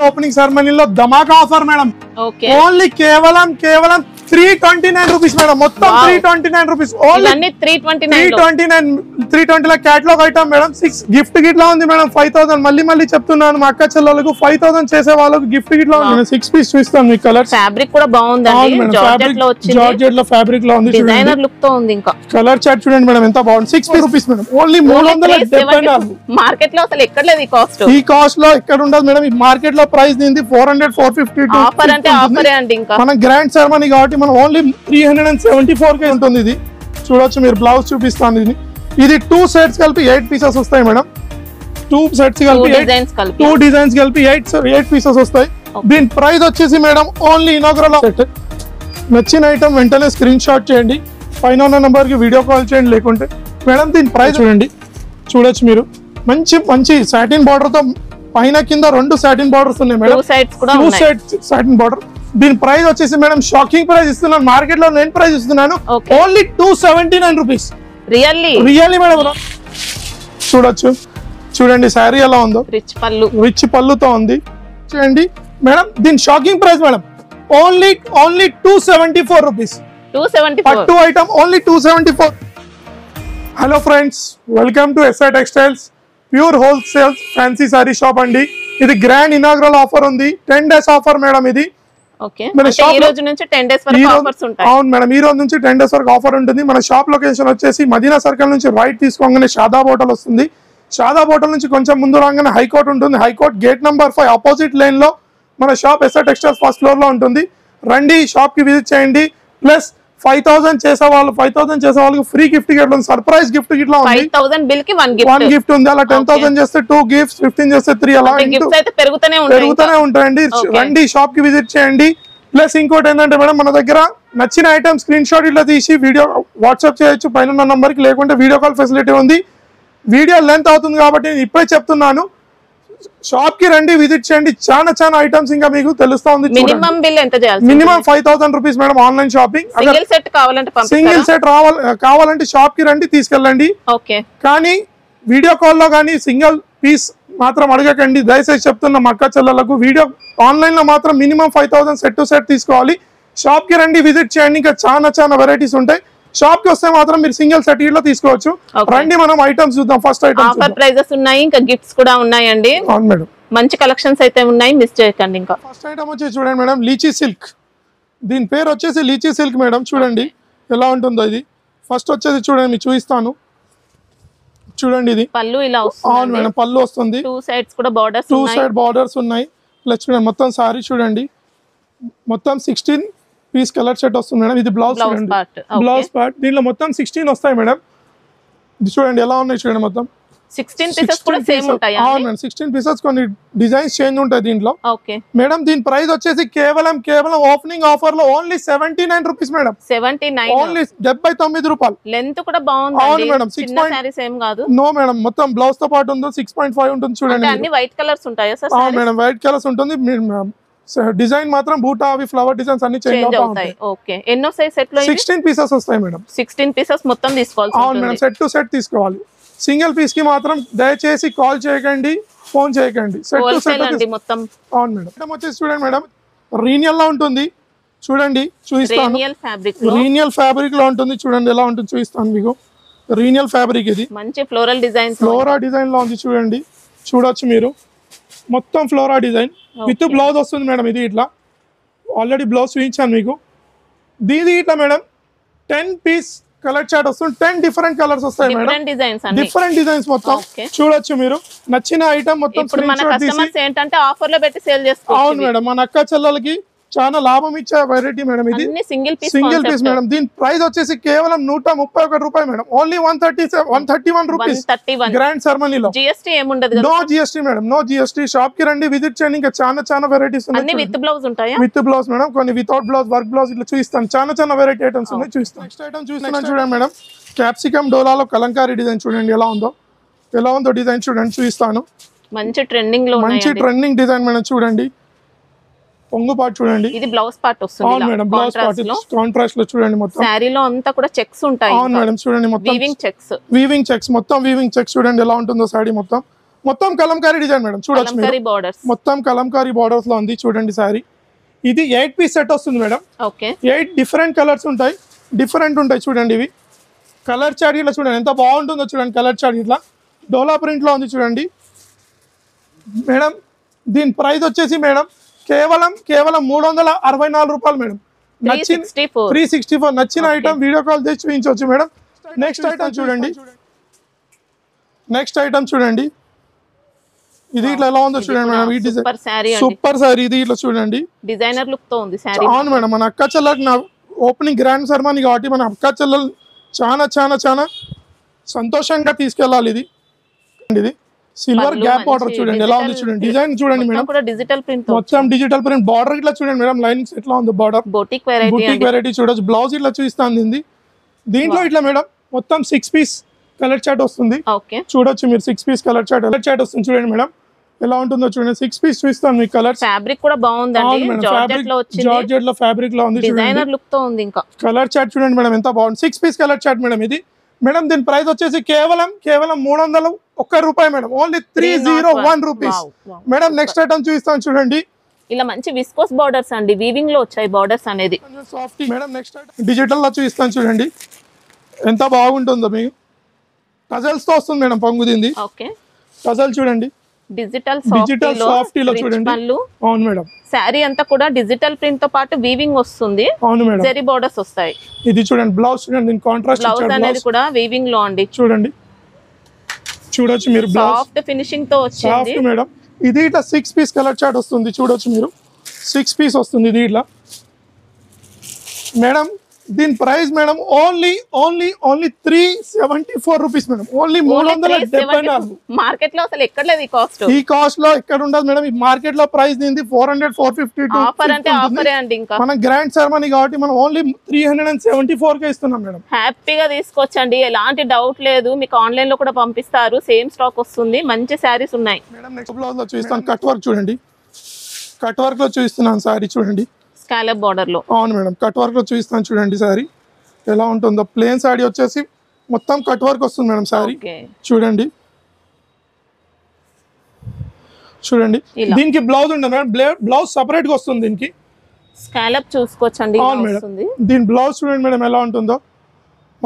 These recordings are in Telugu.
ఓపెనింగ్ సెరమనీలో ధమాకా ఆఫర్ మేడం. ఓన్లీ కేవలం 329 రూపీస్ మేడం. మొత్తం 329 రూపీస్. ఓన్లీ 320 లో క్యాటలాగ్ ఐటమ్ మేడం. 6 గిఫ్ట్ గిట్ లా ఉంది మేడం. 5000 మళ్ళీ చెప్తున్నాను మా అక్క చెల్లెలకు 5000 చేసే వాళ్ళకు గిఫ్ట్ గిట్ లా ఉంది. 6 పీస్ చూస్తాను మీకు. కలర్ ఫ్యాబ్రిక్ కూడా బాగుందండి. జార్జెట్ లో వచ్చింది. జార్జెట్ లో ఫ్యాబ్రిక్ లో ఉంది. డిజైనర్ లుక్ తో ఉంది. ఇంకా కలర్ చార్ట్ చూడండి మేడం ఎంత బాగుంది. 60 రూపీస్ మేడం. ఓన్లీ 374. మార్కెట్ లో అసలు ఎక్కడ లేదు ఈ కాస్ట్. ఈ కాస్ట్ లో ఎక్కడ ఉండదు మేడం. ఈ మార్కెట్ లో ప్రైస్ దీనిది 400 450. ఆఫర్ అంటే ఆఫరే అండి. ఇంకా మన గ్రాండ్ సెరమనీ కాబట్టి మనం ఓన్లీ 374 కే ఉంటుంది. ఇది చూడొచ్చు మీరు. బ్లౌజ్ చూపిస్తాను. ఇది 2 సెట్స్ కలిపి 8 పీసెస్ వస్తాయి మేడం. 2 సెట్స్ కలిపి 2 డిజైన్స్ కలిపి 8 పీసెస్ వస్తాయి. దీని ప్రైస్ వచ్చేసి మేడం ఓన్లీ ఇనాగ్రల్ సెట్. నచ్చిన ఐటమ్ వెంటనే స్క్రీన్ షాట్ చేయండి. పైన ఉన్న నంబర్ కి వీడియో కాల్ చేయండి. లేకుంటే మేడం దీని ప్రైస్ చూడండి. చూడొచ్చు మీరు. మంచి సాటిన్ బార్డర్ తో పైన కింద 2 సాటిన్ బార్డర్స్ ఉన్నాయి మేడం. 2 sides satin border. దీని ప్రైస్ వచ్చేసి మేడం షాకింగ్ ప్రైస్ ఇస్తున్నాను. మార్కెట్ లో నేను ప్రైస్ ఇస్తున్నాను ఓన్లీ 279 రూపీస్. Really madam. చూడొచ్చు. చూడండి శారీ ఎలా ఉందో. రిచ్ పళ్ళుతో ఉంది. చూడండి మేడం. దీని shocking price madam only 274 rupees. పట్టు item only 274. Hello friends, welcome to SI textiles pure wholesale fancy sari shop అండి. ఇది గ్రాండ్ ఇనాగ్రల్ ఆఫర్ ఉంది. 10 days ఆఫర్ మేడం. ఇది ఈ రోజు నుంచి 10 days వరకు ఆఫర్స్ ఉంటాయి. అవును మేడం. ఈ రోజు నుంచి 10 days వరకు ఆఫర్ ఉంటుంది. మన షాప్ లొకేషన్ వచ్చేసి మదీనా సర్కిల్ నుంచి రైట్ తీసుకోగానే షాదాబ్ హోటల్ వస్తుంది. షాదాబ్ హోటల్ నుంచి కొంచెం ముందు రాగానే హైకోర్ట్ ఉంటుంది. High court gate number 5 opposite line లో మన shop SR textiles first floor లో ఉంటుంది. రండి షాప్ కి విజిట్ చేయండి. ప్లస్ 5000 చేసే వాళ్ళకి ఫ్రీ గిఫ్ట్ గిట్ ఉంది. సర్ప్రైజ్ గిఫ్ట్ గిట్ లో ఉంది. 5000 బిల్ కి 1 గిఫ్ట్ ఉంది. అలా 10000 చేస్తే 2 గిఫ్ట్స్, 15 చేస్తే 3. అలా గిఫ్ట్స్ అయితే పెరుగుతూనే ఉంటాయండి. రండి షాప్ కి విజిట్ చేయండి. ప్లస్ ఇంకోటి ఏంటంటే మేడం మన దగ్గర నచ్చిన ఐటమ్ స్క్రీన్ షాట్ ఇట్లా తీసి వీడియో వాట్సాప్ చేయొచ్చు పైన ఉన్న నంబర్ కి. లేకుంటే వీడియో కాల్ ఫెసిలిటీ ఉంది. వీడియో లెంత్ అవుతుంది కాబట్టి నేను ఇప్పుడే చెప్తున్నాను. షాప్ కి రండి, విజిట్ చేయండి. చాలా ఐటమ్స్ ఇంకా మీకు తెలుస్తా ఉంది. మినిమం బిల్ ఎంత చేయాలి? Minimum 5000 rupees madam. Online shopping. Single set కావాలంటే షాప్ కి రండి, తీసుకెళ్ళండి. కానీ వీడియో కాల్ లో కానీ సింగిల్ పీస్ మాత్రం అడగకండి. దయచేసి చెప్తున్న మా అక్క చెల్లెలకు. వీడియో ఆన్లైన్ లో మాత్రం మినిమం 5000 సెట్ టు సెట్ తీసుకోవాలి. షాప్ కి రండి, విజిట్ చేయండి. ఇంకా చాలా వెరైటీస్ ఉంటాయి. షాప్ కి వస్తే మాత్రం మీరు సింగిల్ సెట్ లో తీసుకోవచ్చు. రండి మనం ఐటమ్స్ చూద్దాం. ఫస్ట్ ఐటమ్ ఆఫర్ ప్రైజెస్ ఉన్నాయి. ఇంకా గిఫ్ట్స్ కూడా ఉన్నాయండి. అవును మేడం. మంచి కలెక్షన్స్ అయితే ఉన్నాయి. మిస్ చేయకండి. ఇంకా ఫస్ట్ ఐటమ్ వచ్చేసి చూడండి మేడం, లీచీ సిల్క్. దీని పేరు వచ్చేసి లీచీ సిల్క్ మేడం. చూడండి ఎలా ఉంటుందో ఇది. ఫస్ట్ వచ్చేసి చూడండి మీకు చూపిస్తాను. చూడండి ఇది పళ్ళు ఇలా వస్తుంది. అవును మేడం, పళ్ళు వస్తుంది. 2 సైడ్స్ కూడా బార్డర్స్ 2 సైడ్ బార్డర్స్ ఉన్నాయి. ప్లస్ చూడండి మొత్తం సారీ చూడండి. మొత్తం 16 పీస్ కలర్ సెట్ వస్తుంది మేడం. ఇది బ్లౌజ్ పార్ట్. దీనిలో మొత్తం 16 వస్తాయి మేడం. ఇది చూడండి ఎలా ఉన్నాయి. చూడండి మొత్తం 16 పీసెస్ కూడా సేమ్ ఉంటాయి. అవును మేడం, 16 పీసెస్. కొన్ని డిజైన్స్ చేంజ్ ఉంటాయి దీంట్లో. మేడం దీని ప్రైస్ వచ్చేసి కేవలం ఓపెనింగ్ ఆఫర్ లో ఓన్లీ 79 రూపీస్ మేడం. 79 ఓన్లీ 79 రూపాయలు. లెంత్ కూడా బాగుంది. అవును మేడం. 6 సేమ్ కాదు. నో మేడం, మొత్తం బ్లౌజ్ తో పాటు ఉంది. 6.5 ఉంటుంది. చూడండి అన్ని వైట్ కలర్స్ ఉంటాయా సార్? అవును మేడం, వైట్ కలర్స్ ఉంటుంది. డిజైన్ మాత్రం బూటా అవి ఫ్లవర్ డిజైన్స్ అన్ని చేంజ్ అవుతాయి. ఓకే. ఎన్నో సైజ్ సెట్ లో 16 పీసెస్ వస్తాయి మేడం. 16 పీసెస్ మొత్తం తీసుకోవాలి. అవును మేడం, సెట్ టు సెట్ తీసుకోవాలి. సింగిల్ పీస్ కి మాత్రం దయచేసి కాల్ చేయకండి, ఫోన్ చేయకండి. సెట్ టు సెట్ మొత్తం. అవును మేడం. ఐటమ్ వచ్చేసి చూడండి మేడం, రీనియల్ లో ఉంటుంది. చూడండి చూపిస్తాను. రీనియల్ ఫ్యాబ్రిక్ లో ఉంటుంది. చూడండి ఎలా ఉంటుంది చూపిస్తాను మీకు. రీనియల్ ఫ్యాబ్రిక్ ఇది. మంచి ఫ్లోరల్ డిజైన్ లో ఉంది. చూడండి చూడొచ్చు మీరు. మొత్తం ఫ్లోరా డిజైన్ విత్ బ్లౌజ్ వస్తుంది మేడం. ఇది ఇట్లా ఆల్రెడీ బ్లౌజ్ చూపించాను మీకు. దీది ఇట్లా మేడం 10 పీస్ కలర్ చార్ట్ వస్తుంది. 10 డిఫరెంట్ కలర్స్ వస్తాయి మేడం. డిఫరెంట్ డిజైన్స్ మొత్తం చూడొచ్చు మీరు. నచ్చిన ఐటమ్ మొత్తం అవును మేడం, మన అక్క చెల్లెలకి చాలా లాభం ఇచ్చే వెరైటీ మేడం. ఇది సింగిల్ పీస్ మేడం. దీని ప్రైస్ వచ్చేసి కేవలం 131 రూపాయలు మేడం. Only 131 rupees. గ్రాండ్ సెరమనీలో no GST madam. No GST. Shop కి రండి, విజిట్ చేయండి. ఇంకా చాలా వెరైటీస్ ఉన్నాయి. విత్ బ్లౌజ్ ఉంటాయి. With blouse madam. కొన్ని వితౌట్ బ్లౌజ్, వర్క్ బ్లౌజ్ ఇట్లా చూపిస్తాను. చాలా వెరైటీ ఐటమ్స్ ఉన్నాయి. చూపిస్తాను. నెక్స్ట్ ఐటమ్ చూస్తున్నాను చూడండి మేడం. క్యాప్సికమ్ డోలాలో కలంకారీ డిజైన్ చూడండి ఎలా ఉందో డిజైన్ చూడండి చూపిస్తాను. మంచి ట్రెండింగ్ డిజైన్ మేడం. చూడండి పొంగు పార్ట్ చూడండి. ఇది బ్లౌజ్ పార్ట్ వస్తుంది. అవును మేడం, బ్లౌజ్ పార్ట్ కాంట్రాస్ట్ లో చూడండి. మొత్తం సారీలో అంతా కూడా చెక్స్ ఉంటాయి. అవును మేడం, చూడండి మొత్తం వీవింగ్ చెక్స్. మొత్తం వీవింగ్ చెక్స్ చూడండి ఎలా ఉంటుందో సారీ మొత్తం. మొత్తం కలంకారీ డిజైన్ మేడం, చూడొచ్చు మీరు. మొత్తం కలంకారీ బార్డర్స్ లో ఉంది చూడండి సారీ. ఇది 8 పీస్ సెట్ వస్తుంది మేడం. 8 డిఫరెంట్ కలర్స్ ఉంటాయి, డిఫరెంట్ ఉంటాయి చూడండి. ఇవి కలర్ చార్ట్ ఇట్లా చూడండి ఎంత బాగుంటుందో చూడండి. కలర్ చార్ట్ ఇట్లా డోలా ప్రింట్ లో ఉంది చూడండి మేడం. దీని ప్రైస్ వచ్చేసి మేడం కేవలం 364 రూపాయలు మేడం. 364 నచ్చిన ఐటమ్ వీడియో కాల్ చేసి చూపించవచ్చు మేడం. నెక్స్ట్ ఐటమ్ చూడండి. నెక్స్ట్ ఐటమ్ చూడండి. ఇది ఇట్లా ఎలా ఉందో చూడండి మేడం. ఈ డిజైన్ సూపర్ సారీ. ఇది ఇట్లా చూడండి డిజైనర్ లుక్ తో ఉంది సారీ. అవును మేడం, మన అక్క చెల్లెలకు నా ఓపెనింగ్ గ్రాండ్ సెరమనీ కాబట్టి మన అక్క చెల్లెలు చాలా చాలా చాలా సంతోషంగా తీసుకెళ్ళాలి. ఇది సిల్వర్ గ్యాప్ బార్డర్ చూడండి ఎలా ఉంది చూడండి. డిజైన్ చూడండి మేడం, మొత్తం డిజిటల్ ప్రింట్ బార్డర్ ఇట్లా చూడండి మేడం. లైనింగ్స్ ఎట్లా ఉంది బార్డర్, బొటిక్ వెరైటీ చూడొచ్చు. బ్లౌజ్ ఇట్లా చూపిస్తుంది. దీంట్లో ఇట్లా మేడం మొత్తం 6 పీస్ కలర్ చార్ట్ వస్తుంది చూడొచ్చు మీరు. 6 పీస్ కలర్ చార్ట్ వస్తుంది చూడండి మేడం ఎలా ఉంటుందో చూడండి. 6 పీస్ చూపిస్తాను మీకు. కలర్ ఫ్యాబ్రిక్ కూడా బాగుందండి, జార్జెట్ లో వచ్చింది. జార్జెట్ లో ఫ్యాబ్రిక్ లో ఉంది, డిజైనర్ లుక్ తో ఉంది. ఇంకా కలర్ చార్ట్ చూడండి మేడం ఎంత బాగుంది. 6 పీస్ కలర్ చార్ట్ మేడం ఇది మేడం. దీని ప్రైస్ వచ్చేసి కేవలం 301 రూపాయి madam. Only 301 rupees madam. Next item చూపిస్తాను చూడండి. ఇలా మంచి విస్కోస్ బార్డర్స్ అండి, వీవింగ్ లో వచ్చాయి బార్డర్స్ అనేది. Soft madam. Next item digital లో చూపిస్తాను చూడండి ఎంత బాగుంటుందో. మీకు టజల్స్ తో వస్తుంది మేడం పొంగు దీంది. టజల్ చూడండి డిజిటల్ సాఫ్టీలో చూడండి. అవును మేడం, సారీ అంతా కూడా డిజిటల్ ప్రింట్ తో పాటు వీవింగ్ వస్తుంది. అవును మేడం, జరీ బోర్డర్స్ వస్తాయి. ఇది చూడండి బ్లౌజ్ చూడండి. దీని కాంట్రాస్ట్ బ్లౌజ్ అనేది కూడా వీవింగ్ లో అండి చూడండి. చూడొచ్చు మీరు సాఫ్ట్ ఫినిషింగ్ తో వచ్చింది మేడం. ఇది ఇట్లా 6 పీస్ కలర్ చార్ట్ వస్తుంది చూడొచ్చు మీరు. 6 పీస్ వస్తుంది ఇది ఇట్లా మేడం. దీని price madam only 374 rupees madam. Only 374. Market లో అసలు ఎక్కడ లేదు ఈ కాస్ట్ లో. ఎక్కడ ఉండదు మేడం. ఈ మార్కెట్ లో ప్రైస్ దీనిది 400-450. ఆఫర్ అంటే ఆఫరే అండి. ఇంకా మన గ్రాండ్ సెరమనీ కాబట్టి మనం ఓన్లీ 374 కే ఇస్తున్నాం మేడం. హ్యాపీగా తీసుకోవచ్చండి, ఎలాంటి డౌట్ లేదు. మీకు ఆన్లైన్ లో కూడా పంపిస్తారు, సేమ్ స్టాక్ వస్తుంది. మంచి శారీస్ ఉన్నాయి మేడం. నెక్స్ట్ బ్లౌజ్ లో చూపిస్తాను. కట్ వర్క్ చూడండి. కట్ వర్క్ లో చూపిస్తున్నాను సారీ చూడండి. స్కాలప్ బార్డర్ లో. అవును మేడం, కట్ వర్క్ లో చూపిస్తాను చూడండి సారీ ఎలా ఉంటుందో. ప్లేన్ సారీ వచ్చేసి మొత్తం కట్ వర్క్ వస్తుంది మేడం సారీ చూడండి. చూడండి దీనికి బ్లౌజ్ ఉంటుంది మేడం. బ్లౌజ్ సెపరేట్ గా వస్తుంది దీనికి. స్కాలప్ చూసుకోవచ్చండి. అవును మేడం, దీని బ్లౌజ్ చూడండి మేడం ఎలా ఉంటుందో.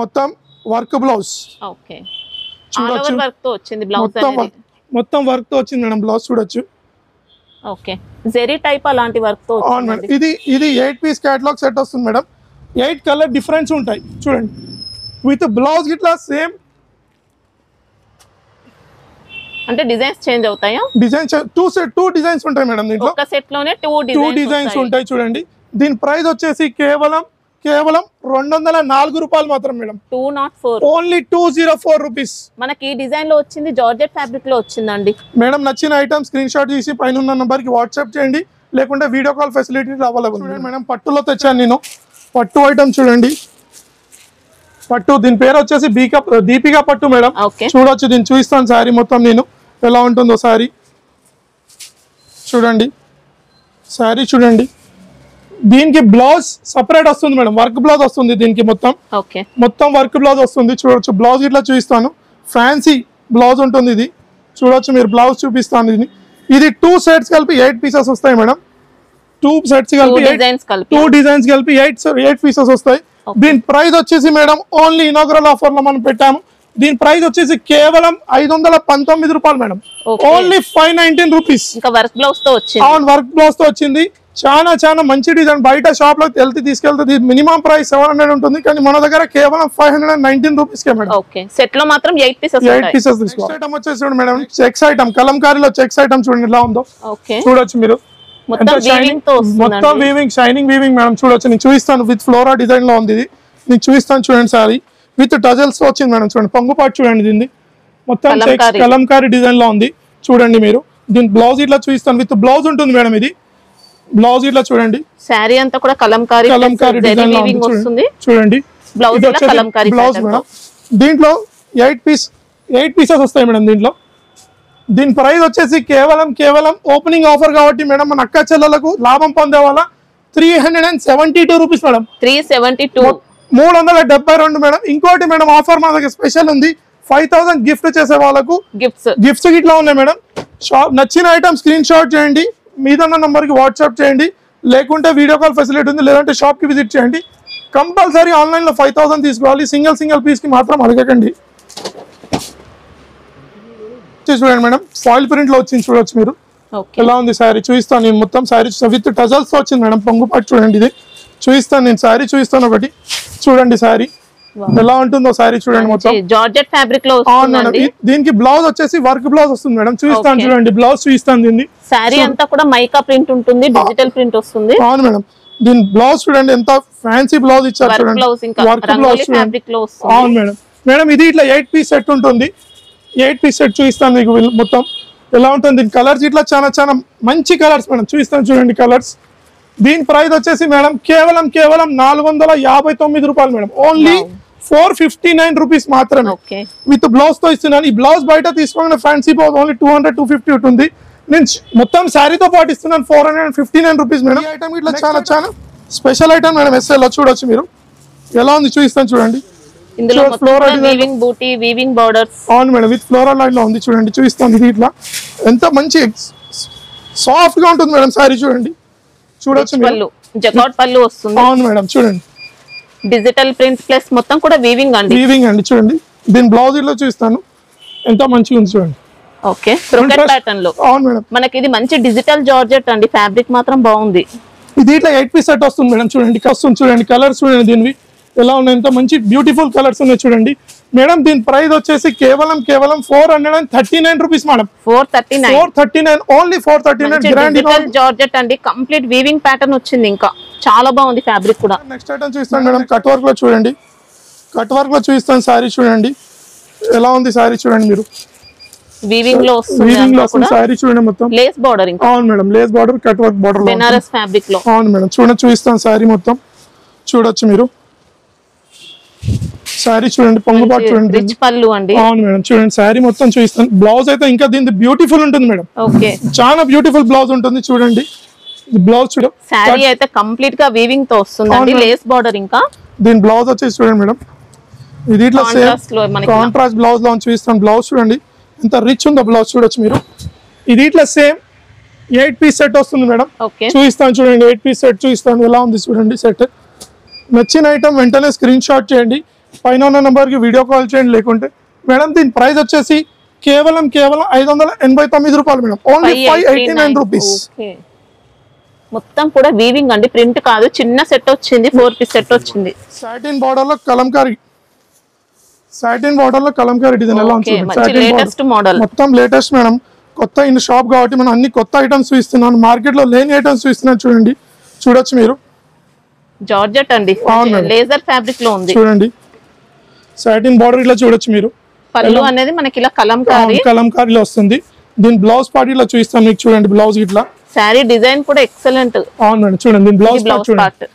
మొత్తం వర్క్ బ్లౌజ్ చూడొచ్చు. వర్క్ తో వచ్చింది బ్లౌజ్ అనేది. మొత్తం వర్క్ తో వచ్చింది మేడం బ్లౌజ్ చూడొచ్చు. ఓకే, జెరీ టైప్ అలాంటి వర్క్ తో అవును మేడం. ఇది 8 పీస్ కేటలాగ్ సెట్ వస్తుంది మేడం. 8 కలర్ డిఫరెన్స్ ఉంటాయి చూడండి. విత్ బ్లౌజ్ ఇట్లా సేమ్ అంటే డిజైన్స్ చేంజ్ అవుతాయా? డిజైన్స్ 2 డిజైన్స్ ఉంటాయి మేడం దీంట్లో. ఒక సెట్ లోనే 2 డిజైన్స్ ఉంటాయి చూడండి. దీని ప్రైస్ వచ్చేసి కేవలం 204 రూపాయలు మాత్రం మేడం. 204 only 204 rupees. మనకి ఈ డిజైన్ లో వచ్చింది, జార్జెట్ ఫ్యాబ్రిక్ లో వచ్చిందండి మేడం. నచ్చిన ఐటమ్ స్క్రీన్ షాట్ తీసి పైన ఉన్న నంబర్ కి వాట్సాప్ చేయండి, లేకుంటే video call facility available madam. పట్టులో తెచ్చాను నేను. పట్టు ఐటమ్ చూడండి. పట్టు దీని పేరు వచ్చేసి దీపికా పట్టు మేడం. చూడొచ్చు, దీన్ని చూపిస్తాను సారీ మొత్తం నేను ఎలా ఉంటుందో సారీ చూడండి. సారీ చూడండి. దీనికి బ్లౌజ్ సపరేట్ వస్తుంది మేడం. వర్క్ బ్లౌజ్ వస్తుంది దీనికి. మొత్తం వర్క్ బ్లౌజ్ వస్తుంది చూడొచ్చు. బ్లౌజ్ ఇట్లా చూపిస్తాను. ఫ్యాన్సీ బ్లౌజ్ ఉంటుంది ఇది చూడొచ్చు మీరు. బ్లౌజ్ చూపిస్తాను. ఇది 2 సెట్స్ కలిపి 8 పీసెస్ వస్తాయి మేడం. 2 సెట్స్ కలిపి 2 డిజైన్స్ కలిపి 8 పీసెస్ వస్తాయి. దీని ప్రైస్ వచ్చేసి మేడం ఓన్లీ ఇనాగ్రల్ ఆఫర్ లో మనం పెట్టాము. దీని ప్రైస్ వచ్చేసి కేవలం 519 రూపాయలు madam. Only 519 rupees. Work blouse తో వచ్చింది. అవును, వర్క్ బ్లౌజ్ తో వచ్చింది. చాలా చాలా మంచి డిజైన్. బయట షాప్ లో తీసుకెళ్తే మినిమం ప్రైస్ 700 ఉంటుంది, కానీ మన దగ్గర కేవలం 519 రూపీస్ కే మేడం. సెట్ లో మాత్రం 8 పీసెస్ తీసుకోవాలి. ఐటమ్ వచ్చేసి మేడం చెక్స్ ఐటమ్, కలంకారీలో చెక్స్ ఐటమ్ చూడండి ఎలా ఉందో చూడొచ్చు మీరు. మొత్తం వీవింగ్, షైనింగ్ వీవింగ్ మేడం చూడొచ్చు. నేను చూపిస్తాను. విత్ ఫ్లోరా డిజైన్ లో ఉంది ఇది. నేను చూపిస్తాను చూడండి సారీ. విత్ టజల్స్ వచ్చింది మేడం చూడండి. పొంగుపాటు చూడండి దీన్ని. మొత్తం చెక్స్ కలంకారీ డిజైన్ లో ఉంది చూడండి మీరు. దీని బ్లౌజ్ ఇట్లా చూపిస్తాను. విత్ బ్లౌజ్ ఉంటుంది మేడం. ఇది బ్లౌజ్ ఇట్లా చూడండి. సారీ అంతా కూడా కలంకారీ డిజైన్ లో ఉంది చూడండి. Blouse madam. దీంట్లో 8 పీసెస్ వస్తాయి మేడం దీంట్లో. దీని ప్రైస్ వచ్చేసి కేవలం ఓపెనింగ్ ఆఫర్ కాబట్టి మేడం మన అక్క చెల్లెలకు లాభం పొందే వాళ్ళ 372 రూపీస్ మేడం. 372 372 మేడం. ఇంకోటి మేడం ఆఫర్ మా దగ్గర స్పెషల్ ఉంది. 5000 గిఫ్ట్ చేసే వాళ్ళకు గిఫ్ట్స్ ఇట్లా ఉన్నాయి మేడం. షాప్ నచ్చిన ఐటమ్ స్క్రీన్ షాట్ చేయండి, మీద ఉన్న నంబర్కి వాట్సాప్ చేయండి, లేకుంటే వీడియో కాల్ ఫెసిలిటీ ఉంది, లేదంటే షాప్కి విజిట్ చేయండి. కంపల్సరీ ఆన్లైన్లో 5000 తీసుకోవాలి. సింగిల్ పీస్కి మాత్రం అడగకండి. చూడండి మేడం, ఫాయిల్ ప్రింట్ లో వచ్చింది, చూడొచ్చు మీరు. ఎలా ఉంది శారీ చూపిస్తాను నేను. మొత్తం శారీ విత్ టజల్స్ తో వచ్చింది మేడం. పొంగుపాటు చూడండి, ఇది చూపిస్తాను నేను. శారీ చూపిస్తాను ఒకటి, చూడండి శారీ ఎలా ఉంటుందో శారీ చూడండి. మొత్తం జార్జెట్ ఫ్యాబ్రిక్ లో వస్తుంది. దీనికి బ్లౌజ్ వచ్చేసి వర్క్ బ్లౌజ్ వస్తుంది మేడం. చూపిస్తాను చూడండి, బ్లౌజ్ చూపిస్తాను. దీన్ని శారీ అంతా కూడా మైకా ప్రింట్ ఉంటుంది, డిజిటల్ ప్రింట్ వస్తుంది. అవును మేడం. దీని బ్లౌజ్ చూడండి, ఎంత ఫ్యాన్సీ బ్లౌజ్ ఇచ్చారు చూడండి. వర్క్ బ్లౌజ్ ఫ్యాబ్రిక్ లో వస్తుంది. అవును మేడం. మేడం ఇది ఇట్లా 8 పీస్ సెట్ ఉంటుంది. 8 పీస్ సెట్ చూపిస్తాను మీకు. మొత్తం ఎలా ఉంటుంది కలర్స్ ఇట్లా చాలా చాలా మంచి కలర్స్ మేడం. చూపిస్తాను చూడండి కలర్స్. దీని ప్రైస్ వచ్చేసి మేడం కేవలం 459 రూపాయలు మేడం. ఓన్లీ 459 రూపీస్ మాత్రమే విత్ బ్లౌజ్ తో ఇస్తున్నాను. ఈ బ్లౌజ్ బయట తీసుకోండి ఫ్యాన్సీ బ్లౌజ్ ఓన్లీ 200-250 ఉంటుంది. నేను మొత్తం శారీతో పాటు ఇస్తున్నాను 459 రూపీస్ మేడం. ఈ ఐటమ్ ఇట్లా చాలా చాలా స్పెషల్ ఐటమ్ మేడం. ఎస్ఎల్ లో చూడొచ్చు మీరు. ఎలా ఉంది చూపిస్తాను చూడండి. ఇందులో వీవింగ్ బూటీ, వీవింగ్ బోర్డర్స్. అవును మేడం, విత్ ఫ్లోరల్ లైన్ లో ఉంది చూడండి. చూపిస్తాను ఇది ఇట్లా ఎంత మంచి సాఫ్ట్ గా ఉంటుంది మేడం. శారీ చూడండి, చూడొచ్చు మీరు. జకాట్ పల్లు వస్తుంది. అవును మేడం, చూడండి డిజిటల్ ప్రింట్ ప్లస్ మొత్తం కూడా వీవింగ్ అండి. చూడండి దీని బ్లౌజ్ ఇట్లా చూపిస్తాను, ఎంత మంచిగా ఉంది చూడండి. ఓకే, బ్రోకెట్ ప్యాటర్న్ లో. అవును మేడం. మనకి ఇది మంచి డిజిటల్ జార్జెట్ అండి. ఫ్యాబ్రిక్ మాత్రం బాగుంది. ఇది ఇట్లా 8 పీస్ సెట్ వస్తుంది మేడం. చూడండి వస్తుంది చూడండి. కలర్స్ చూడండి దీనివి ఎలా ఉన్నాయి, ఎంత మంచి బ్యూటిఫుల్ కలర్స్ ఉన్నాయి చూడండి మేడం. దీని ప్రైస్ వచ్చేసి కేవలం 439 rupees madam. 439 only 439. Grand georgette అండి. కంప్లీట్ వీవింగ్ ప్యాటర్న్ వచ్చింది. ఇంకా చాలా బాగుంది ఫ్యాబ్రిక్ కూడా. నెక్స్ట్ ఐటమ్ చూస్తాను మేడం. కట్ వర్క్ లో చూడండి. కట్ వర్క్ లో చూపిస్తాను శారీ చూడండి ఎలా ఉంది. శారీ చూడండి మీరు. వీవింగ్ లో వస్తుంది శారీ చూడండి. మొత్తం లేస్ బార్డర్. అవును madam, lace border, cut work border, Banaras fabric లో. అవును మేడం, చూపిస్తాను శారీ మొత్తం చూడొచ్చు మీరు. శారీ చూడండి, పొంగుపాటు చూడండి, రిచ్ పల్లు అండి. అవును మేడం, చూడండి శారీ మొత్తం చూపిస్తాను. బ్లౌజ్ అయితే ఇంకా దీని బ్యూటిఫుల్ ఉంటుంది మేడం. ఓకే, చాలా బ్యూటిఫుల్ బ్లౌజ్ ఉంటుంది చూడండి. బ్లౌజ్ చూడండి. శారీ అయితే కంప్లీట్ గా వీవింగ్ తో వస్తుంది, లేస్ బార్డర్. ఇంకా దీని బ్లౌజ్ వచ్చేసి చూడండి మేడం. ఇది ఇట్లా కాంట్రాస్ట్ బ్లౌజ్ లో చూపిస్తాను. బ్లౌజ్ చూడండి ఎంత రిచ్ ఉందో బ్లౌజ్ చూడొచ్చు మీరు. ఇది ఇట్లా సేమ్ 8 పీస్ సెట్ వస్తుంది మేడం. చూపిస్తాను చూడండి. 8 పీస్ సెట్ చూపిస్తాను ఎలా ఉంది చూడండి. సెట్ నచ్చిన ఐటమ్ వెంటనే స్క్రీన్ షాట్ చేయండి, పైన ఉన్న నంబర్ కి వీడియో కాల్ చేయండి. లేకుంటే మేడం దీని ప్రైస్ వచ్చేసి కేవలం 589 రూపాయలు మేడం. Only 589 rupees. మొత్తం కూడా వీవింగ్ అండి, ప్రింట్ కాదు. చిన్న సెట్ వచ్చింది, 4 పీస్ సెట్ వచ్చింది. సాటిన్ బార్డర్ లో కలంకారీ డిజైన్ ఎలా ఉంది. లేటెస్ట్ మోడల్, మొత్తం లేటెస్ట్ మేడం. కొత్త ఇన్ షాప్ కాబట్టి మనం అన్ని కొత్త ఐటమ్స్ చూపిస్తున్నాను. మార్కెట్ లో లేని ఐటమ్స్ చూపిస్తున్నాను చూడండి. చూడొచ్చు మీరు. జార్జెట్ అండి, లేజర్ ఫ్యాబ్రిక్ లో ఉంది చూడండి. సాటిన్ బార్డర్ ఇలా చూడొచ్చు మీరు. పల్లు అనేది మనకి ఇలా కలంకారీలో వస్తుంది. దీని బ్లౌజ్ పార్ట్ ఇలా చూపిస్తాను మీకు చూడండి. బ్లౌజ్ ఇట్లా శారీ డిజైన్ కూడా ఎక్సలెంట్. అవును మేడం, చూడండి దీని బ్లౌజ్ పార్ట్.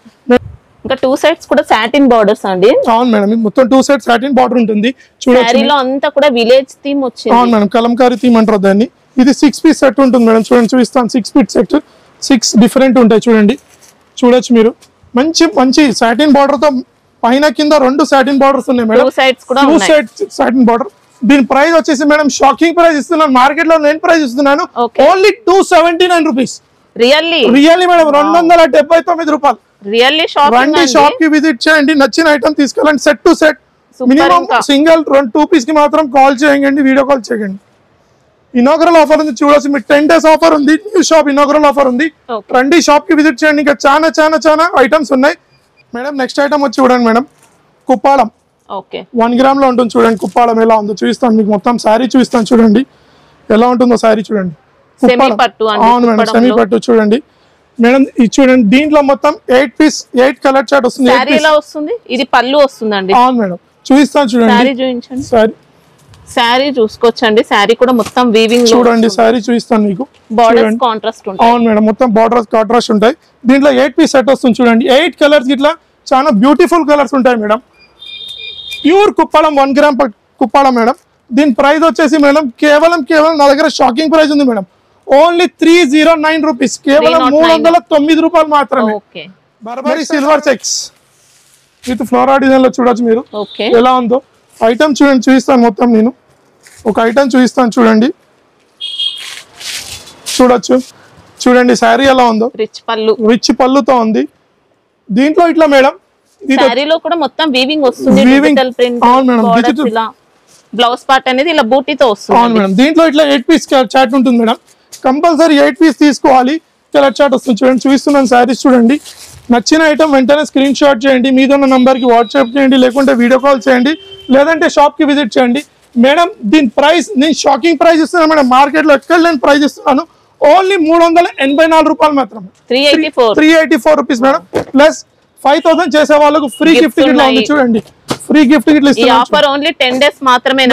ఇంకా 2 సైడ్స్ కూడా సాటిన్ బార్డర్స్ అండి. అవును మేడం, మొత్తం 2 సైడ్స్ సాటిన్ బార్డర్ ఉంటుంది. శారీలో అంతా కూడా విలేజ్ థీమ్ వచ్చింది. అవును మేడం, కలంకారీ థీమ్ అంటారు దాన్ని. ఇది 6 పీస్ సెట్ ఉంటుంది మేడం. చూడండి చూపిస్తాను. 6 పీస్ సెట్, 6 డిఫరెంట్ ఉంటాయి చూడండి. చూడొచ్చు మీరు. మంచి మంచి సాటిన్ బార్డర్ తో పైన కింద 2 సాటిన్ బార్డర్స్ ఉన్నాయి మేడం. 2 సైడ్స్ కూడా ఉన్నాయి. 2 సైడ్స్ సాటిన్ బార్డర్. దీని ప్రైస్ వచ్చేసి మేడం షాకింగ్ ప్రైస్ ఇస్తున్నాను. మార్కెట్ లో నేను ప్రైస్ ఇస్తున్నాను ఓన్లీ 279 రూపీస్. రియల్లీ మేడం 279 రూపాయలు. రియల్లీ షాప్ కి విజిట్ చేయండి. నచ్చిన ఐటమ్ తీసుకెళ్ళండి. Set to set minimum single 2 piece కి మాత్రం కాల్ చేయండి, వీడియో కాల్ చేయండి. ఇనాగరల్ ఆఫర్ ఉంది చూడొచ్చు మీరు. 10 days ఆఫర్ ఉంది. న్యూ షాప్ ఇనాగరల్ ఆఫర్ ఉంది. రండి షాప్ కి విజిట్ చేయండి. ఇంకా చాలా ఐటమ్స్ ఉన్నాయి మేడం. నెక్స్ట్ ఐటమ్ వచ్చి చూడండి మేడం, కుప్పాళం. 1 గ్రామ్ లో ఉంటుంది చూడండి. కుప్పాళం ఎలా ఉందో చూపిస్తాను మీకు. మొత్తం శారీ చూపిస్తాను చూడండి ఎలా ఉంటుందో శారీ చూడండి. అవును మేడం, సెమీ పట్టు చూడండి మేడం. ఇది చూడండి. దీంట్లో మొత్తం 8 పీస్ 8 కలర్ చార్ట్ వస్తుంది. ఇది పళ్ళు వస్తుందండి. అవును మేడం, చూపిస్తాను చూడండి. శారీ చూసుకోవచ్చండి. శారీ కూడా మొత్తం వీవింగ్ చూడండి. శారీ చూపిస్తాను మీకు. బోర్డర్స్ కాంట్రాస్ట్ ఉంటాయి. అవును మేడం, మొత్తం బోర్డర్స్ కాంట్రాస్ట్ ఉంటాయి. దీంట్లో 8 పీస్ సెట్ వస్తుంది చూడండి. 8 కలర్స్ ఇట్లా చాలా బ్యూటిఫుల్ కలర్స్ ఉంటాయి madam. Pure Kuppadam 1 gram Kuppadam madam. దీని ప్రైస్ వచ్చేసి మేడం కేవలం నా దగ్గర షాకింగ్ ప్రైస్ ఉంది మేడం. Only 309 rupees. కేవలం 309 రూపాయలు మాత్రమే. Burberry silver checks with flora design లో చూడొచ్చు మీరు ఎలా ఉందో. ఐటమ్ చూడండి, చూపిస్తాను మొత్తం నేను ఒక ఐటమ్ చూపిస్తాను చూడండి. చూడొచ్చు చూడండి శారీ ఎలా ఉందో, రిచ్ పళ్ళుతో ఉంది. దీంట్లో ఇట్లా మేడం శారీలో కూడా మొత్తం వీవింగ్ వస్తుంది, డిజిటల్ ప్రింట్ బోర్డర్స్ ఇలా బ్లౌజ్ పార్ట్ అనేది ఇలా బూటీతో వస్తుంది. అవును మేడం. దీంట్లో ఇట్లా 8 పీస్ చార్ట్ ఉంటుంది మేడం. కంపల్సరీ 8 పీస్ తీసుకోవాలి. కలర్ చార్ట్ వస్తుంది చూడండి. చూపిస్తున్నాను శారీస్ చూడండి. నచ్చిన ఐటమ్ వెంటనే స్క్రీన్ షాట్ చేయండి, మీదున్న నంబర్కి వాట్సాప్ చేయండి, లేకుంటే వీడియో కాల్ చేయండి, లేదంటే షాప్కి విజిట్ చేయండి. మేడం దీని ప్రైస్ నేను షాకింగ్ ప్రైస్ ఇస్తున్నాను మేడం. మార్కెట్లో ఎక్కడ నేను ప్రైస్ ఇస్తున్నాను ఓన్లీ 384 రూపాయలు మాత్రం, 384 రూపీస్ మేడం. ప్లస్ 5000 చేసే వాళ్ళకు ఫ్రీ గిఫ్ట్ ఇట్లా ఉంది చూడండి. ఫ్రీ గిఫ్ట్ ఇట్లా ఆఫర్ ఓన్లీ 10 డేస్ మాత్రమే.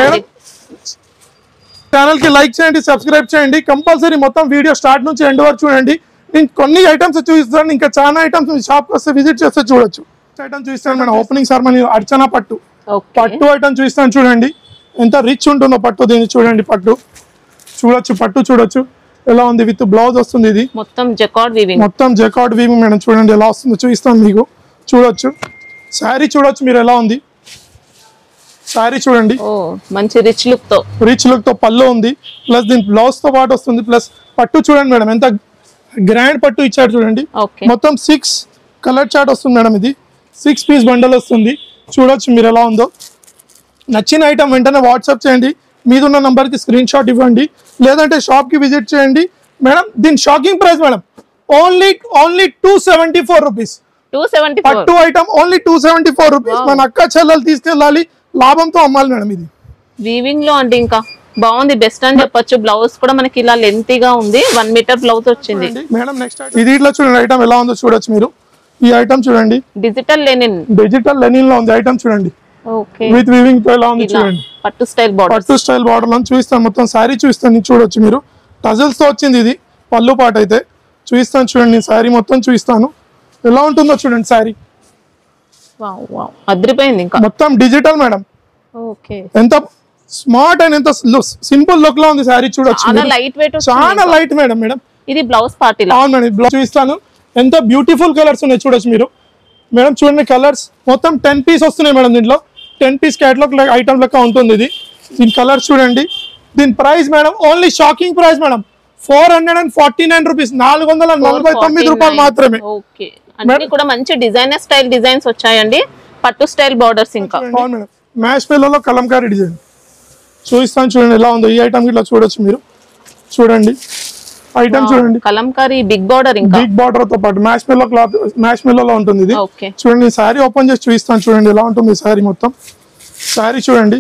ఛానల్ కి లైక్ చేయండి, సబ్స్క్రైబ్ చేయండి. కంపల్సరీ మొత్తం వీడియో స్టార్ట్ నుంచి ఎండ్ వరకు చూడండి. నేను కొన్ని ఐటమ్స్ చూపిస్తాను, ఇంకా చాలా ఐటమ్స్ షాప్ వస్తే విజిట్ చేస్తే చూడొచ్చు. ఐటమ్ చూపిస్తాను మేడం. ఓపెనింగ్ సెరమనీ అర్చన పట్టు ఐటమ్ చూపిస్తాను చూడండి. ఎంత రిచ్ ఉంటుందో పట్టు. దీన్ని చూడండి, పట్టు చూడొచ్చు, పట్టు చూడొచ్చు ఎలా ఉంది. విత్ బ్లౌజ్ వస్తుంది. ఇది మొత్తం జకార్డ్ వీవింగ్ మేడం. చూడండి ఎలా వస్తుందో చూపిస్తాను మీకు. చూడొచ్చు శారీ చూడొచ్చు మీరు ఎలా ఉంది. శారీ చూడండి మంచి రిచ్ లుక్ తో పళ్ళు ఉంది. ప్లస్ దీని బ్లౌజ్ తో పాటు వస్తుంది. ప్లస్ పట్టు చూడండి మేడం ఎంత గ్రాండ్ పట్టు ఇచ్చాడు చూడండి. మొత్తం 6 కలర్ చార్ట్ వస్తుంది మేడం. ఇది 6 పీస్ బండల్ వస్తుంది. చూడొచ్చు మీరు ఎలా ఉందో. నచ్చిన ఐటమ్ వెంటనే వాట్సాప్ చేయండి, మీదున్న నంబర్కి స్క్రీన్ షాట్ ఇవ్వండి, లేదంటే షాప్కి విజిట్ చేయండి. మేడం దీని shocking price madam only 274 rupees. పట్టు ఐటమ్ ఓన్లీ 274 రూపీస్. మన అక్క చెల్లెలు తీసుకెళ్ళాలి, లాభంతో అమ్మాలి మేడం. ఇది వీవింగ్ లో అంటే ఇంకా బాగుంది, బెస్ట్ అని చెప్పొచ్చు. బ్లౌజ్ కూడా మనకి ఇలా లెంతీగా ఉంది, 1 మీటర్ బ్లౌజ్ వచ్చింది మేడం. నెక్స్ట్ ఇది ఇట్లా చూడండి ఐటమ్ ఎలా ఉందో చూడొచ్చు మీరు. ఈ ఐటమ్ చూడండి, డిజిటల్ లెనిన్ లో ఉంది ఐటమ్ చూడండి. విత్ వీవింగ్ తో ఎలా ఉంది చూడండి. పట్టు స్టైల్ బార్డర్ లో చూపిస్తాను. మొత్తం శారీ చూపిస్తాను, చూడొచ్చు మీరు. టజల్స్ తో వచ్చింది ఇది పళ్ళు పాట అయితే. చూపిస్తాను చూడండి, నేను శారీ మొత్తం చూపిస్తాను ఎలా ఉంటుందో చూడండి. శారీ మొత్తం డిజిటల్ మేడం. ఎంత స్మార్ట్ అండ్ ఎంత సింపుల్ లుక్ లో ఉంది శారీ. చూడొచ్చు చాలా లైట్ మేడం. ఇది బ్లౌజ్ పార్ట్. అవును మేడం, బ్లౌజ్ చూపిస్తాను. ఎంత బ్యూటిఫుల్ కలర్స్ ఉన్నాయి చూడొచ్చు మీరు. మేడం చూడండి కలర్స్ మొత్తం 10 పీస్ వస్తున్నాయి మేడం. దీంట్లో 10 పీస్ క్యాటలాగ్ ఐటమ్ లెక్క ఉంటుంది ఇది. దీని కలర్స్ చూడండి. దీని price madam only shocking price madam 449 rupees, 449 రూపాయలు మాత్రమే. కూడా మంచి డిజైనర్ స్టైల్ డిజైన్స్ వచ్చాయండి, పట్టు స్టైల్ బార్డర్స్. ఇంకా మ్యాష్ పిల్లలో కలంకారీ డిజైన్ చూపిస్తాను చూడండి ఎలా ఉందో. ఈ ఐటమ్ ఇట్లా చూడొచ్చు మీరు. చూడండి ఐటమ్ చూడండి, కలంకారీ బిగ్ బార్డర్, ఇంకా బిగ్ బార్డర్ తో పాటు మ్యాష్ పిల్లో క్లాత్, మ్యాష్ పిల్లలో ఉంటుంది ఇది. చూడండి శారీ ఓపెన్ చేసి చూపిస్తాను చూడండి ఎలా ఉంటుంది శారీ మొత్తం. శారీ చూడండి.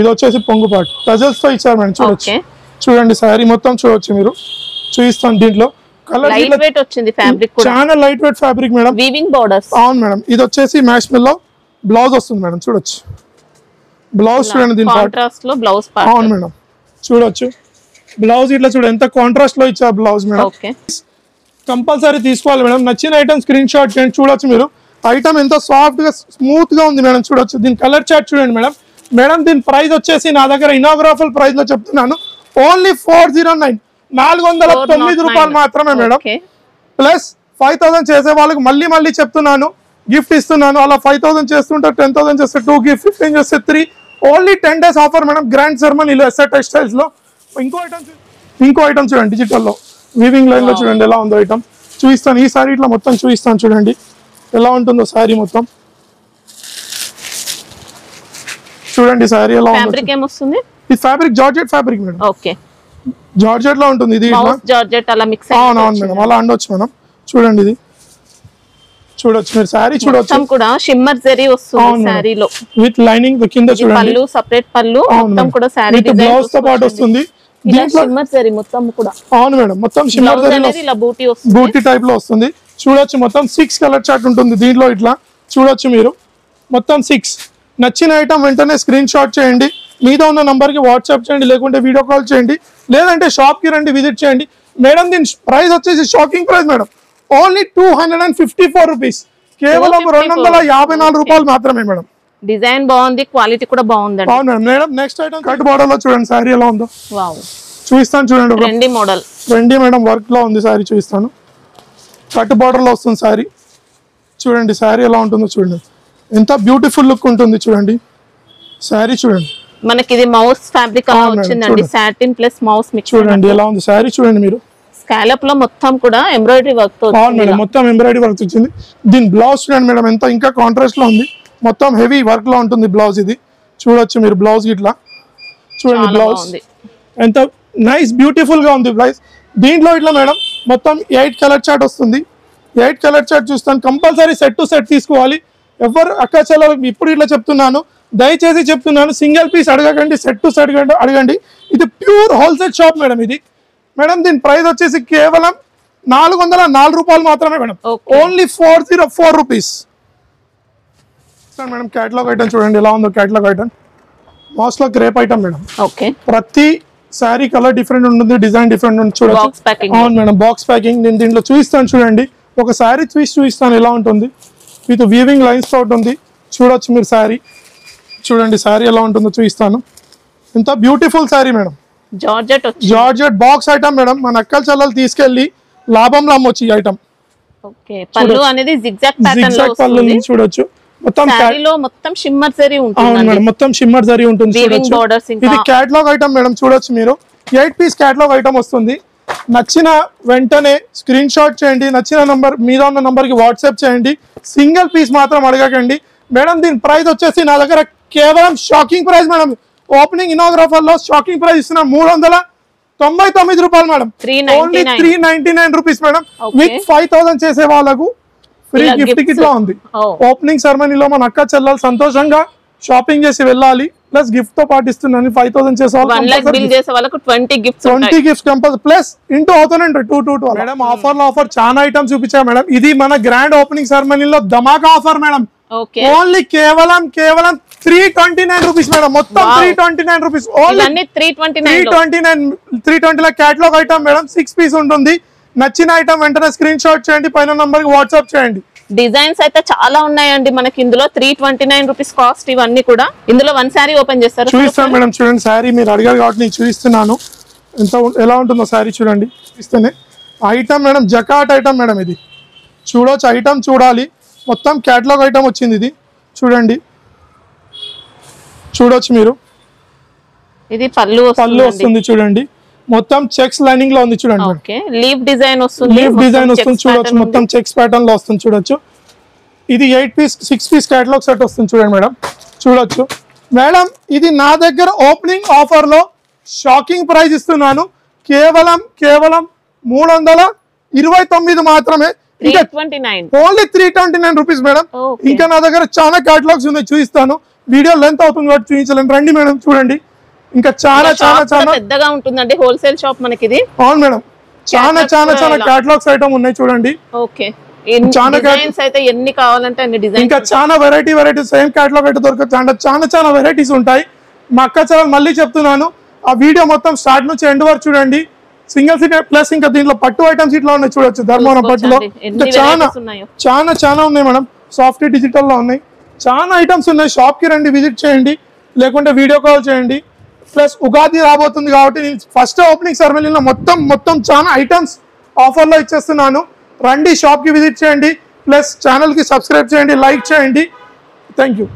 ఇది వచ్చేసి పొంగు పాటు టజల్స్ తో ఇచ్చారు మేడం. చూడొచ్చు చూడండి శారీ మొత్తం చూడొచ్చు మీరు. చూపిస్తాను దీంట్లో కలర్ చాలా లైట్ వెయిట్ ఫ్యాబ్రిక్ మేడం. అవును మేడం. ఇది వచ్చేసి మ్యాష్ పిల్లో బ్లౌజ్ వస్తుంది మేడం. చూడొచ్చు బ్లౌజ్ చూడండి. దీని అవును మేడం చూడొచ్చు బ్లౌజ్ ఇట్లా చూడండి ఎంత కాంట్రాస్ట్ లో ఇచ్చారు బ్లౌజ్ మేడం. కంపల్సరీ తీసుకోవాలి మేడం. నచ్చిన ఐటమ్ స్క్రీన్ షాట్ చేయండి. చూడొచ్చు మీరు ఐటమ్ ఎంత సాఫ్ట్ గా స్మూత్ గా ఉంది మేడం. చూడొచ్చు దీని కలర్ చార్ట్ చూడండి మేడం. దీని ప్రైస్ వచ్చేసి నా దగ్గర ఇనాగ్రాఫల్ ప్రైస్ లో చెప్తున్నాను ఓన్లీ 409, 409 రూపాయలు మాత్రమే మేడం. ప్లస్ 5000 చేసే వాళ్ళకి మళ్ళీ చెప్తున్నాను గిఫ్ట్ ఇస్తున్నాను. అలా 5000 చేస్తుంటే 10,000 చేస్తే 2 గిఫ్ట్, 15 చేస్తే 3. Only 10 days offer madam. Grand సెరమనీలో ఎస్ఆర్ టెక్స్టైల్స్ లో. ఇంకో ఐటమ్ చూడండి డిజిటల్లో వీవింగ్ లైన్ లో చూడండి ఎలా ఉందో ఐటమ్. చూపిస్తాను ఈ సారీ ఇట్లా మొత్తం చూపిస్తాను చూడండి ఎలా ఉంటుందో సారీ మొత్తం. చూడండి సారీ ఎలా ఉంది. ఈ fabric georgette fabric madam. Georgette లో ఉంటుంది ఇది. అవునవును మేడం, అలా అండొచ్చు మనం. చూడండి ఇది చూడొచ్చు మీరు. సారీ చూడొచ్చు కూడా షిమ్మర్ జరీ వస్తుంది సారీలో విత్ లైనింగ్ కింద చూడండి. పల్లు సెపరేట్ పల్లు మొత్తం కూడా సారీ డిజైన్ బ్లౌజ్ తో పాటు వస్తుంది. షిమ్మర్ జరీ మొత్తం కూడా. అవును మేడం, మొత్తం షిమ్మర్ జరీలో ఇలా బూటీ వస్తుంది, బూటీ టైప్ లో వస్తుంది. చూడొచ్చు మొత్తం 6 కలర్ చార్ట్ ఉంటుంది దీంట్లో. ఇట్లా చూడొచ్చు మీరు మొత్తం 6. నచ్చిన ఐటమ్ వెంటనే స్క్రీన్ షాట్ చేయండి, మీద ఉన్న నంబర్ కి వాట్సాప్ చేయండి, లేకుంటే వీడియో కాల్ చేయండి, లేదంటే షాప్ కి రండి విజిట్ చేయండి. మేడం దీని ప్రైస్ వచ్చేసి shocking price madam only 254 rupees, కేవలం 254 రూపాయలు మాత్రమే మేడం. డిజైన్ బాగుంది, క్వాలిటీ కూడా బాగుంది. అవును madam. Next item cut border లో చూడండి సారీ ఎలా ఉందో. చూపిస్తాను చూడండి. Trendy model, trendy madam work లో ఉంది సారీ. చూపిస్తాను. కట్ బార్డర్ లో వస్తుంది సారీ. చూడండి సారీ ఎలా ఉంటుందో చూడండి, ఎంత బ్యూటిఫుల్ లుక్ ఉంటుంది చూడండి. శారీ చూడండి, మనకి ఇది మౌస్ ఫ్యాబ్రిక్ అలా వచ్చిందండి, సాటిన్ ప్లస్ మౌస్ మిక్స్. చూడండి ఎలా ఉంది శారీ చూడండి మీరు. స్కాలప్ లో మొత్తం కూడా ఎంబ్రాయిడరీ వర్క్ తో మేడం, మొత్తం ఎంబ్రాయిడరీ వర్క్ వచ్చింది. దీని బ్లౌజ్ చూడండి మేడం, ఎంత ఇంకా కాంట్రాస్ట్ లో ఉంది, మొత్తం హెవీ వర్క్ లో ఉంటుంది బ్లౌజ్. ఇది చూడొచ్చు మీరు బ్లౌజ్ ఇట్లా చూడండి, బ్లౌజ్ ఎంత నైస్ బ్యూటిఫుల్ గా ఉంది బ్లౌజ్. దీంట్లో ఇట్లా మేడం మొత్తం 8 కలర్ చార్ట్ వస్తుంది. 8 కలర్ చార్ట్ చూస్తాను, కంపల్సరీ సెట్ టు సెట్ తీసుకోవాలి. ఎవరు అక్క చెల్లెలకు ఇప్పుడు ఇట్లా చెప్తున్నాను, దయచేసి చెప్తున్నాను, సింగిల్ పీస్ అడగకండి, సెట్ టు సెట్ అడగండి. ఇది ప్యూర్ హోల్సేల్ షాప్ మేడం. ఇది మేడం దీని ప్రైస్ వచ్చేసి కేవలం 404 రూపాయలు మాత్రమే madam, only 404 rupees madam. Catalogue item చూడండి ఎలా ఉందో, క్యాటలాగ్ ఐటమ్ మాస్ లో క్రేప్ ఐటమ్ మేడం. ప్రతి శారీ కలర్ డిఫరెంట్ ఉంటుంది, డిజైన్ డిఫరెంట్ ఉంటుంది. చూడండి అవును మేడం, బాక్స్ ప్యాకింగ్. నేను దీంట్లో చూపిస్తాను చూడండి, ఒక శారీ చూపిస్తాను ఎలా ఉంటుంది. విత్ వీవింగ్ లైన్స్ తో ఉంటుంది, చూడొచ్చు మీరు శారీ చూడండి, శారీ ఎలా ఉంటుందో చూపిస్తాను. ఎంత beautiful sari madam, georgette box item madam. మన అక్కల చెల్లెలు తీసుకెళ్లి లాభంలో అమ్మొచ్చు ఈ ఐటమ్. పళ్ళు అనేది జిగ్జాగ్ ప్యాటర్న్ లో వస్తుంది, చూడొచ్చు. మొత్తం శారీలో మొత్తం షిమ్మర్ జరీ ఉంటుంది. అవును మేడం, మొత్తం షిమ్మర్ జరీ ఉంటుంది. ఇది క్యాటలాగ్ ఐటమ్ మేడం, చూడొచ్చు మీరు. 8 పీస్ క్యాటలాగ్ ఐటమ్ వస్తుంది. నచ్చిన వెంటనే స్క్రీన్ షాట్ చేయండి, నచ్చిన నంబర్ మీద ఉన్న నంబర్ కి వాట్సాప్ చేయండి. సింగిల్ పీస్ మాత్రం అడగకండి మేడం. దీని ప్రైస్ వచ్చేసి నా దగ్గర కేవలం షాకింగ్ ప్రైస్ మేడం, ఓపెనింగ్ ఇనాగ్రాఫర్ లో షాకింగ్ ప్రైస్ ఇస్తున్నా 399 రూపాయలు madam, only 399 rupees madam. With 5000 చేసే వాళ్ళకు ఫ్రీ గిఫ్ట్ కిట్ లో ఉంది. ఓపెనింగ్ సెరమనీలో మన అక్క చెల్లెలు సంతోషంగా షాపింగ్ చేసి వెళ్ళాలి, ప్లస్ గిఫ్ట్ తో పాటిస్తున్నాను. 5000 చేసే వాళ్ళకు 20 గిఫ్ట్స్ కంపల్సరీ, ప్లస్ ఇంటూ అవుతానే 222 మేడం. ఆఫర్ చాలా ఐటమ్స్ చూపించా మేడం. ఇది మన గ్రాండ్ ఓపెనింగ్ సెరమనీలో ధమాకా ఆఫర్ మేడం, ఓన్లీ కేవలం 329 రూపీస్ మేడం, మొత్తం 329 రూపీస్, ఓన్లీ 320 లో క్యాటలాగ్ ఐటమ్ మేడం. 6 పీస్ ఉంటుంది. నచ్చిన ఐటమ్ వెంటనే స్క్రీన్ షాట్ చేయండి, పైన నంబర్ కి వాట్సాప్ చేయండి. డిజైన్స్ అయితే చాలా ఉన్నాయండి మనకి ఇందులో. 329 రూపీస్ కాస్ట్ ఇవన్నీ కూడా. ఇందులో 1 శారీ ఓపెన్ చేస్తారు, చూపిస్తాను మేడం. చూడండి శారీ మీరు అడిగారు కాబట్టి నేను చూపిస్తున్నాను, ఎంత ఎలా ఉంటుందో శారీ చూడండి. చూపిస్తేనే ఐటమ్ మేడం, జకాట్ ఐటమ్ మేడం. ఇది చూడొచ్చు, ఐటమ్ చూడాలి, మొత్తం క్యాటలాగ్ ఐటమ్ వచ్చింది. ఇది చూడండి, చూడొచ్చు మీరు. ఇది పళ్ళు వస్తుంది చూడండి, మొత్తం చెక్స్ లైనింగ్ లో ఉంది చూడండి. లీఫ్ డిజైన్ వస్తుంది, చూడొచ్చు, మొత్తం చెక్స్ ప్యాటర్న్ లో వస్తుంది చూడొచ్చు. ఇది 8 పీస్ 6 పీస్ క్యాటలాగ్ సెట్ వస్తుంది చూడండి మేడం, చూడొచ్చు మేడం. ఇది నా దగ్గర ఓపెనింగ్ ఆఫర్ లో షాకింగ్ ప్రైస్ ఇస్తున్నాను, కేవలం 329 మాత్రమే, ఓన్లీ 329 రూపీస్ మేడం. ఇంకా నా దగ్గర చాలా క్యాటలాగ్స్ ఉన్నాయి, చూపిస్తాను. వీడియో లెంత్ అవుతుంది కాబట్టి చూపించలేను, రండి మేడం చూడండి. ఇంకా చాలా పెద్దగా ఉంటుందండి హోల్సేల్ షాప్ మనకి ఇది. అవును మేడం, చాలా క్యాటలాగ్స్ ఐటమ్ ఉన్నాయి చూడండి. ఎన్ని కావాలంటే అన్ని డిజైన్, ఇంకా చాలా వెరైటీ సేమ్ క్యాటలాగ్ అయితే దొరకదు. చాలా వెరైటీస్ ఉంటాయి. మా అక్క చెల్లెలు మళ్ళీ చెప్తున్నాను, ఆ వీడియో మొత్తం స్టార్ట్ నుంచి ఎండ్ వరకు చూడండి. సింగిల్ సీట్ ప్లస్ ఇంకా దీంట్లో పట్టు ఐటమ్స్ ఇట్లా ఉన్నాయి చూడొచ్చు. ధర్మవరం పట్టులో చాలా ఉన్నాయి మేడం. సాఫ్ట్ డిజిటల్ లో ఉన్నాయి, చాలా ఐటమ్స్ ఉన్నాయి. షాప్ కి రండి, విజిట్ చేయండి, లేకుంటే వీడియో కాల్ చేయండి. ప్లస్ ఉగాది రాబోతుంది కాబట్టి నేను ఫస్ట్ ఓపెనింగ్ సెరమనీలో మొత్తం చాలా ఐటమ్స్ ఆఫర్ లో ఇచ్చేస్తున్నాను. రండి, షాప్ కి విజిట్ చేయండి, ప్లస్ ఛానల్ కి సబ్స్క్రైబ్ చేయండి, లైక్ చేయండి. Thank you.